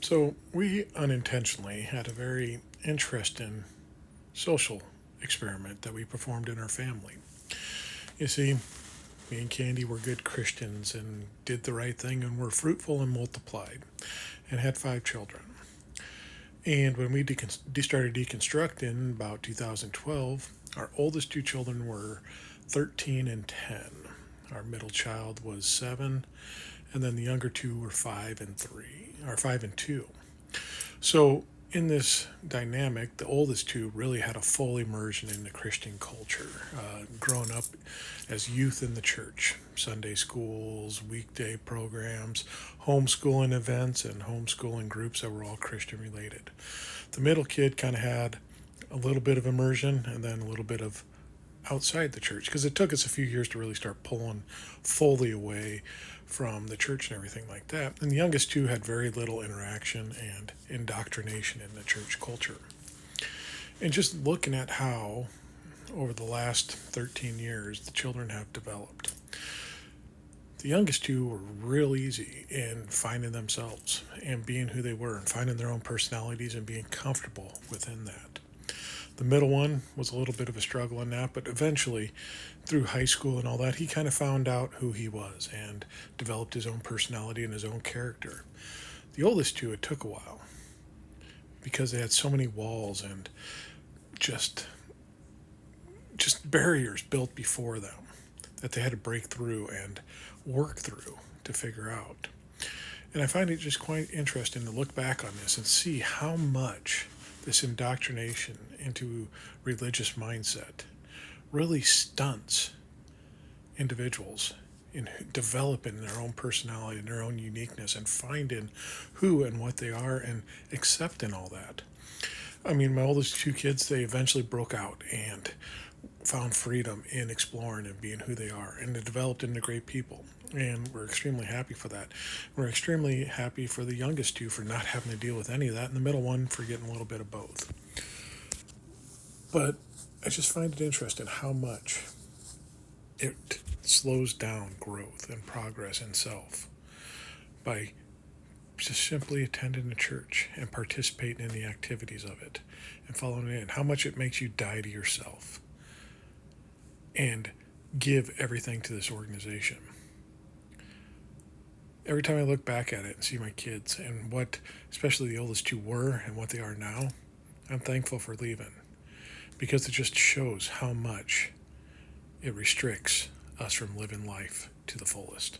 So, we unintentionally had a very interesting social experiment that we performed in our family. You see, me and Candy were good Christians and did the right thing and were fruitful and multiplied and had 5 children. And when we started deconstructing about 2012, our oldest 2 children were 13 and 10. Our middle child was 7, and then the younger two were 5 and 3, or 5 and 2. So, in this dynamic, the oldest two really had a full immersion in the Christian culture, growing up as youth in the church, Sunday schools, weekday programs, homeschooling events, and homeschooling groups that were all Christian related. The middle kid kind of had a little bit of immersion and then a little bit of outside the church because it took us a few years to really start pulling fully away from the church and everything like that. And the youngest two had very little interaction and indoctrination in the church culture. And just looking at how, over the last 13 years, the children have developed. The youngest two were real easy in finding themselves and being who they were and finding their own personalities and being comfortable within that. The middle one was a little bit of a struggle in that, but eventually, through high school and all that, he kind of found out who he was and developed his own personality and his own character. The oldest two, it took a while because they had so many walls and just barriers built before them that they had to break through and work through to figure out. And I find it just quite interesting to look back on this and see how much this indoctrination into religious mindset really stunts individuals in developing their own personality and their own uniqueness and finding who and what they are and accepting all that. I mean, my oldest 2 kids, they eventually broke out and found freedom in exploring and being who they are, and they developed into great people. And we're extremely happy for that. We're extremely happy for the youngest two for not having to deal with any of that, and the middle one for getting a little bit of both. But I just find it interesting how much it slows down growth and progress in self by just simply attending a church and participating in the activities of it and following it in. How much it makes you die to yourself and give everything to this organization. Every time I look back at it and see my kids and what, especially the oldest two were and what they are now, I'm thankful for leaving because it just shows how much it restricts us from living life to the fullest.